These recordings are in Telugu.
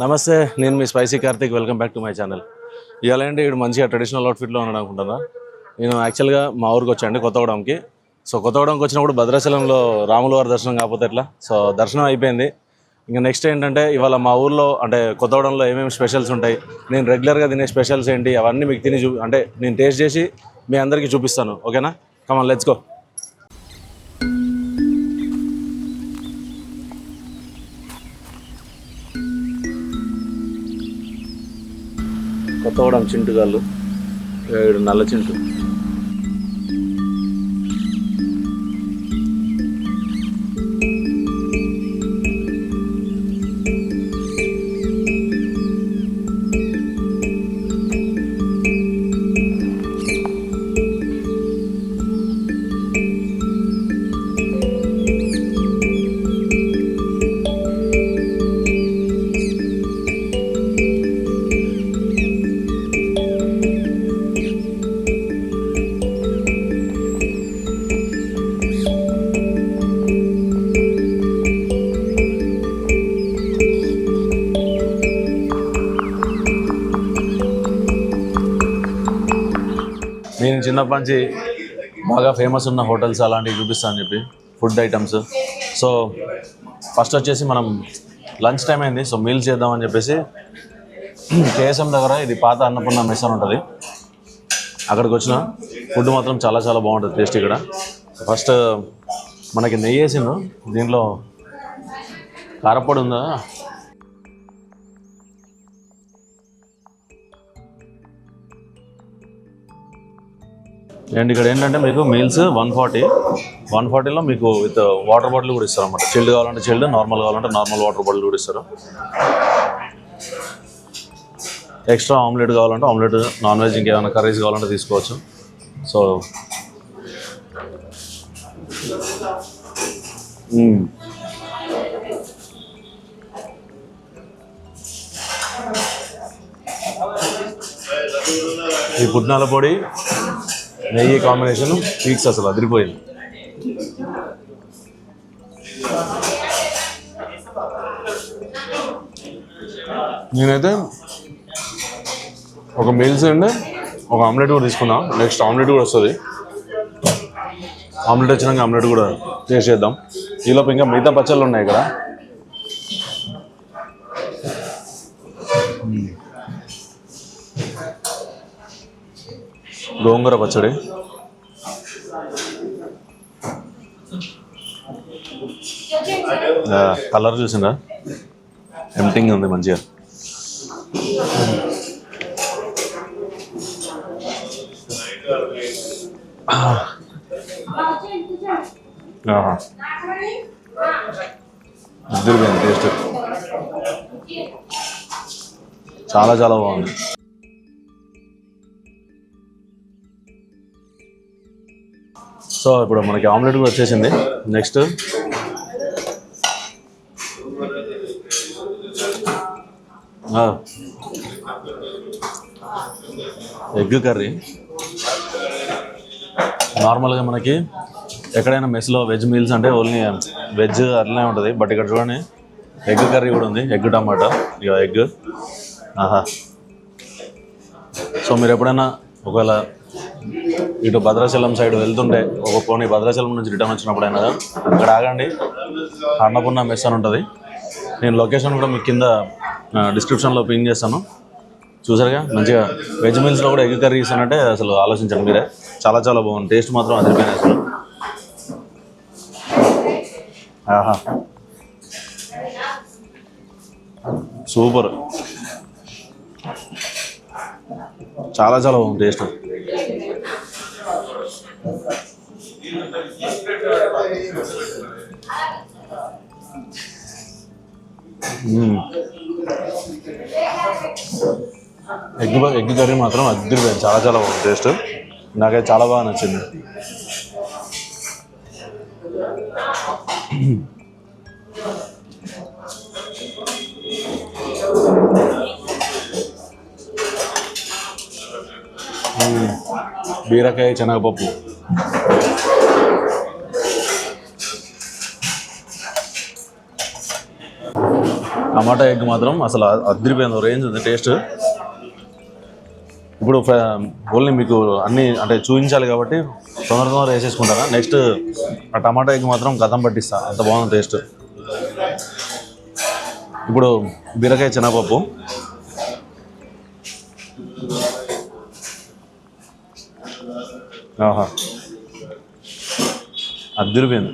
నమస్తే, నేను మీ spicy Karthik. Welcome back to my channel. ఇవాళ ఏంటి ఇక్కడ మంచిగా ట్రెడిషనల్ అవుట్ఫిట్లో ఉన్నాడు అనుకుంటున్నా. నేను యాక్చువల్గా మా ఊరికి వచ్చాండి కొత్తగూడెంకి. సో కొత్తగూడెంకి వచ్చినప్పుడు భద్రాచలంలో రాముల వారి దర్శనం కాకపోతే ఎట్లా. సో దర్శనం అయిపోయింది. ఇంకా నెక్స్ట్ ఏంటంటే ఇవాళ మా ఊర్లో అంటే కొత్తగూడెంలో ఏమేమి స్పెషల్స్ ఉంటాయి, నేను రెగ్యులర్గా తినే స్పెషల్స్ ఏంటి, అవన్నీ మీకు తిని అంటే నేను టేస్ట్ చేసి మీ అందరికీ చూపిస్తాను. ఓకేనా? కమాన్, లెట్స్ గో. కొత్తగూడెం చింటుగాళ్ళు, నల్ల చింటు. నేను చిన్నప్పటి నుంచి బాగా ఫేమస్ ఉన్న హోటల్స్ అలాంటివి చూపిస్తాను అని చెప్పి ఫుడ్ ఐటమ్స్. సో ఫస్ట్ వచ్చేసి మనం లంచ్ టైం అయింది, సో మీల్స్ చేద్దామని చెప్పేసి కేఎస్ఎం దగ్గర ఇది పాత అన్నపూర్ణ మెస్ అని ఉంటుంది, అక్కడికి వచ్చిన. ఫుడ్ మాత్రం చాలా చాలా బాగుంటుంది టేస్ట్. ఇక్కడ ఫస్ట్ మనకి నెయ్యి వేసిండు, దీంట్లో కారపొడి ఉందా. అండ్ ఇక్కడ ఏంటంటే మీకు మీల్స్ 140లో మీకు విత్ వాటర్ బాటిల్ కూడా ఇస్తారు అన్నమాట. చిల్డ్ కావాలంటే చిల్డ్, నార్మల్ కావాలంటే నార్మల్ వాటర్ బాటిల్ కూడా ఇస్తారు. ఎక్స్ట్రా ఆమ్లెట్ కావాలంటే ఆమ్లెట్, నాన్ వెజ్ ఇంకేమైనా కర్రీస్ కావాలంటే తీసుకోవచ్చు. సో ఈ పుట్నాల పొడి నెయ్యి కాంబినేషన్ పీక్స్ అసలు అదిరిపోయింది. నేనైతే ఒక మీల్స్ అండి ఒక ఆమ్లెట్ కూడా తీసుకున్నా. నెక్స్ట్ ఆమ్లెట్ కూడా వస్తుంది. ఆమ్లెట్ వచ్చినాక ఆమ్లెట్ కూడా టేస్ట్ చేద్దాం. ఈలోపు ఇంకా మిగతా పచ్చళ్ళు ఉన్నాయి ఇక్కడ. గోంగూర పచ్చడి, కలర్ చూసిందా, టెంప్టింగ్ ఉంది మంచిగా. అదిరిపోయింది టేస్ట్, చాలా చాలా బాగుంది. సో ఇప్పుడు మనకి ఆమ్లెట్ కూడా వచ్చేసింది. Next egg curry. నార్మల్గా మనకి ఎక్కడైనా మెస్లో వెజ్ మీల్స్ అంటే ఓన్లీ వెజ్ అట్లనే ఉంటుంది, బట్ ఇక్కడ చూడండి ఎగ్ కర్రీ కూడా ఉంది. ఎగ్ టమాటా, ఇక ఎగ్. ఆహా. సో మీరు ఎప్పుడైనా ఒకవేళ ఇటు భద్రాచలం సైడ్ వెళ్తుంటే, ఒక పోనీ భద్రాచలం నుంచి రిటర్న్ వచ్చినప్పుడు అయినా ఇక్కడ ఆగండి, అన్నపూర్ణ మెస్ అని ఉంటుంది. నేను లొకేషన్ కూడా మీకు కింద డిస్క్రిప్షన్లో పిన్ చేస్తాను. చూసారుగా, మంచిగా వెజ్ మీల్స్లో కూడా ఎగ్ కర్రీ ఇస్తానంటే అసలు ఆలోచించండి మీరే. చాలా చాలా బాగుంది, టేస్ట్ మాత్రం అదిరిపోయినాయి అసలు. ఆహా, సూపర్, చాలా చాలా బాగుంది టేస్ట్. ఎగ్ కర్రీ మాత్రం అదిరిపోయింది, చాలా చాలా బాగుంది టేస్ట్. నాకైతే చాలా బాగా నచ్చింది. బీరకాయ శనగపప్పు. టమాటా ఎగ్ మాత్రం అసలు అదిరిపోయింది, రేంజ్ ఉంది టేస్ట్. ఇప్పుడు ఓన్లీ మీకు అన్నీ అంటే చూపించాలి కాబట్టి తొందరగా వేసేసుకుంటారా. నెక్స్ట్ ఆ టమాటా ఎగ్ మాత్రం గతం పట్టిస్తా, అంత బాగుంది టేస్ట్. ఇప్పుడు బీరకాయ శనగపప్పు, ఆహా అదిరిపోయింది.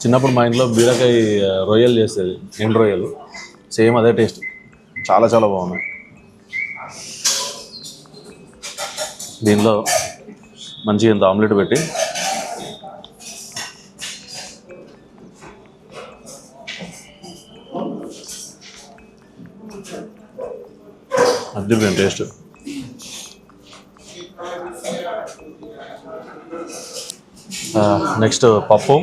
చిన్నప్పుడు మా ఇంట్లో బీరకాయ రొయ్యలు చేసేది, ఎండు రొయ్యలు, సేమ్ అదే టేస్ట్, చాలా చాలా బాగున్నాయి. దీనిలో మంచిగా ఇంత ఆమ్లెట్ పెట్టి అదిరిపోయింది టేస్ట్. నెక్స్ట్ పప్పు,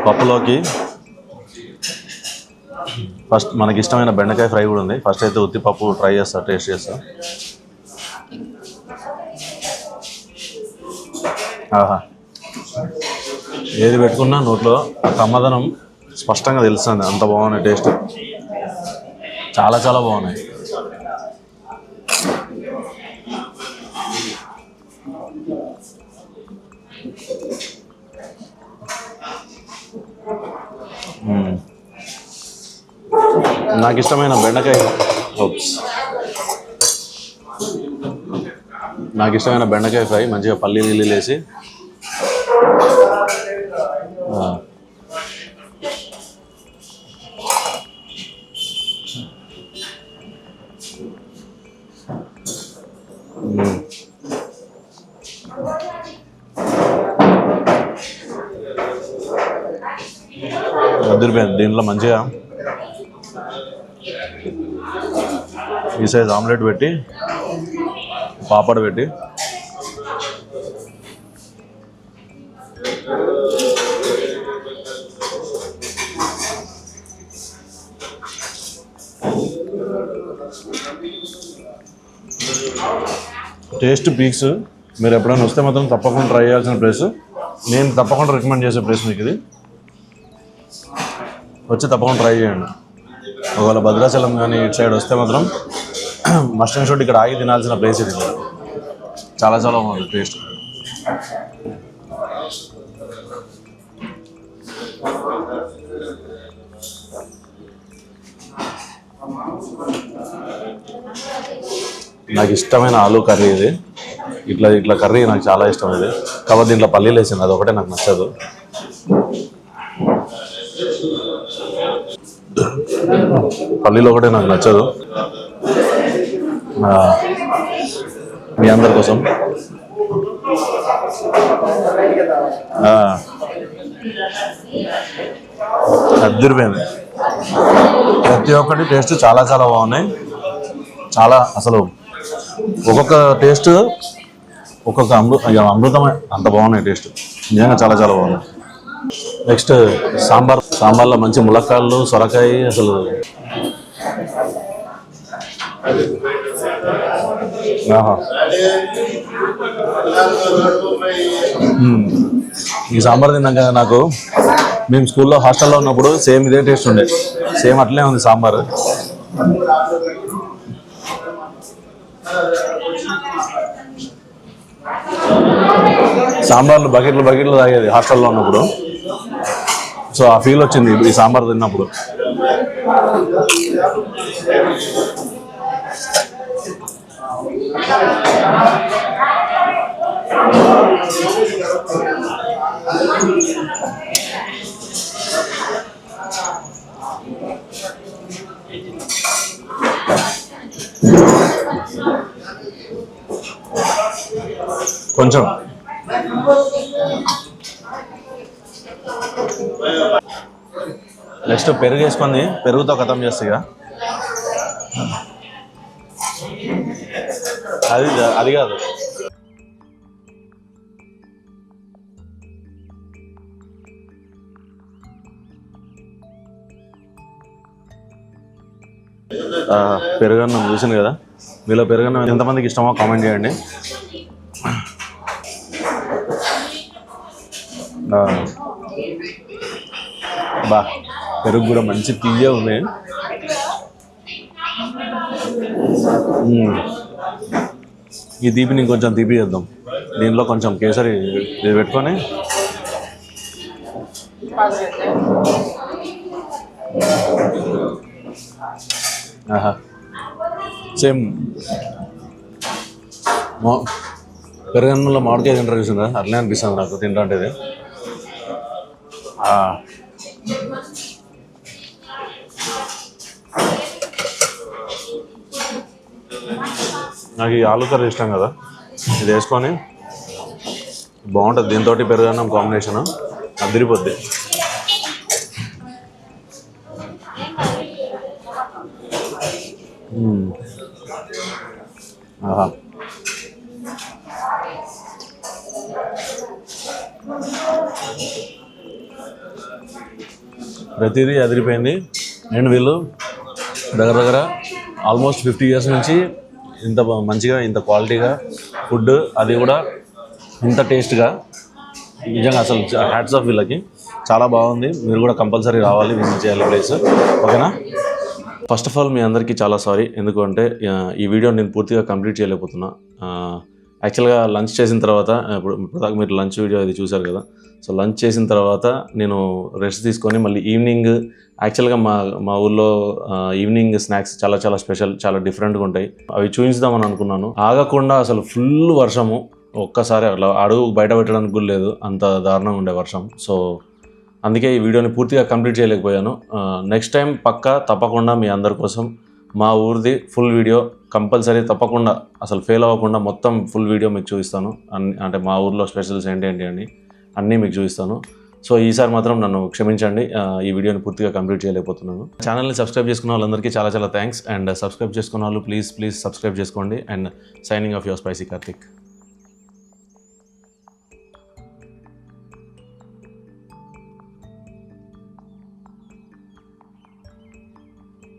పప్పులోకి ఫస్ట్ మనకి ఇష్టమైన బెండకాయ ఫ్రై కూడా ఉంది. ఫస్ట్ అయితే ఉత్తిపప్పు ట్రై చేస్తా, టేస్ట్ చేస్తా. ఆహా, ఏది పెట్టుకున్నా నోట్లో కమ్మదనం స్పష్టంగా తెలుస్తుంది, అంత బాగున్నాయి టేస్ట్, చాలా చాలా బాగున్నాయి. నాకు ఇష్టమైన బెండకాయ ఫ్రై మంచిగా పల్లీలు గిల్లీలు వేసి అదిరిపోయింది. దీంట్లో మంచిగా ఈ సైజ్ ఆమ్లెట్ పెట్టి, పాపడ్ పెట్టి, టేస్ట్ పీక్స్. మీరు ఎప్పుడైనా వస్తే మాత్రం తప్పకుండా ట్రై చేయాల్సిన ప్లేస్, నేను తప్పకుండా రికమెండ్ చేసే ప్లేస్ మీకు ఇది. వచ్చి తప్పకుండా ట్రై చేయండి. ఒకవేళ భద్రాచలం కానీ ఇటు సైడ్ వస్తే మాత్రం మస్ట్ అండ్ షుడ్ ఇక్కడ ఆగి తినాల్సిన ప్లేస్ ఇది. చాలా చాలా బాగుంది టేస్ట్. నాకు ఇష్టమైన ఆలూ కర్రీ ఇది. ఇట్లా కర్రీ నాకు చాలా ఇష్టం ఇది. కాబట్టి దీంట్లో పల్లీలు వేసింది, అది ఒకటే నాకు నచ్చదు. పల్లీలు ఒకటే నాకు నచ్చదు. మీ అందరి కోసం అదిరిపోయింది. ప్రతి ఒక్కటి టేస్ట్ చాలా చాలా బాగున్నాయి. చాలా అసలు ఒక్కొక్క టేస్ట్ ఒక్కొక్క అమృతమే, అంత బాగున్నాయి టేస్ట్, నిజంగా చాలా చాలా బాగున్నాయి. నెక్స్ట్ సాంబార్లో మంచి ములక్కాళ్ళు, సొరకాయ, అసలు ఈ సాంబార్ తిన్నాక నాకు మేము స్కూల్లో హాస్టల్లో ఉన్నప్పుడు సేమ్ ఇదే టేస్ట్ ఉండే, సేమ్ అట్లే ఉంది సాంబార్. సాంబార్లు బకెట్లు తాగేది హాస్టల్లో ఉన్నప్పుడు, సో ఆ ఫీల్ వచ్చింది ఈ సాంబార్ తిన్నప్పుడు. కొంచెం నెక్స్ట్ పెరుగు వేసుకొని పెరుగుతో ఖతం చేస్తే అది కాదు. పెరుగన్నం చూసింది కదా, మీలో పెరుగన్నం ఎంతమందికి ఇష్టమో కామెంట్ చేయండి. బా పెరుగు కూడా మంచి తీయ ఉంది. ఈ తీపిని ఇంకొంచెం తీపి చేద్దాం. దీనిలో కొంచెం కేసరి ఇది పెట్టుకొని ఆహా సేమ్ పెరుగన్నంలో మామిడికాయ తింటారు చూసిందా, అట్లనే అనిపిస్తుంది నాకు తింటే. ఇది నాకు ఈ ఆలు కర్రీ ఇష్టం కదా, ఇది వేసుకొని బాగుంటుంది. దీంతో పెరుగన్నం కాంబినేషన్ అదిరిపోద్ది. ఆహా ప్రతిదీ అదిరిపోయింది. అండ్ వీళ్ళు దగ్గర ఆల్మోస్ట్ 50 years నుంచి ఇంత మంచిగా ఇంత క్వాలిటీగా ఫుడ్, అది కూడా ఇంత టేస్ట్గా, నిజంగా అసలు హ్యాట్స్ ఆఫ్ వీళ్ళకి. చాలా బాగుంది. మీరు కూడా కంపల్సరీ రావాలి, విజిట్ చేయాలి ప్లేస్. ఓకేనా? ఫస్ట్ ఆఫ్ ఆల్ మీ అందరికీ చాలా సారీ, ఎందుకంటే ఈ వీడియో నేను పూర్తిగా కంప్లీట్ చేయలేకపోతున్నా. యాక్చువల్గా లంచ్ చేసిన తర్వాత, ఇప్పుడు మీరు లంచ్ వీడియో అది చూశారు కదా, సో లంచ్ చేసిన తర్వాత నేను రెస్ట్ తీసుకొని మళ్ళీ ఈవినింగ్, యాక్చువల్గా మా ఊళ్ళో ఈవినింగ్ స్నాక్స్ చాలా చాలా స్పెషల్, చాలా డిఫరెంట్గా ఉంటాయి. అవి చూపించుదామని అనుకున్నాను. ఆగకుండా అసలు ఫుల్ వర్షము, ఒక్కసారి అట్లా అడుగు బయట పెట్టడానికి కూడా లేదు, అంత దారుణంగా ఉండే వర్షం. సో అందుకే ఈ వీడియోని పూర్తిగా కంప్లీట్ చేయలేకపోయాను. నెక్స్ట్ టైం తప్పకుండా మీ అందరి కోసం మా ఊరిది ఫుల్ వీడియో కంపల్సరీ తప్పకుండా, అసలు ఫెయిల్ అవ్వకుండా మొత్తం ఫుల్ వీడియో మీకు చూపిస్తాను. అంటే మా ఊర్లో స్పెషల్స్ ఏంటి అని అన్నీ మీకు చూపిస్తాను. సో ఈసారి మాత్రం నన్ను క్షమించండి, ఈ వీడియోని పూర్తిగా కంప్లీట్ చేయలేకపోతున్నాను. ఛానల్ని సబ్స్క్రైబ్ చేసుకున్న వాళ్ళందరికీ చాలా చాలా థ్యాంక్స్. అండ్ సబ్స్క్రైబ్ చేసుకున్న వాళ్ళు ప్లీజ్ సబ్స్క్రైబ్ చేసుకోండి. And signing off your spicy Karthik.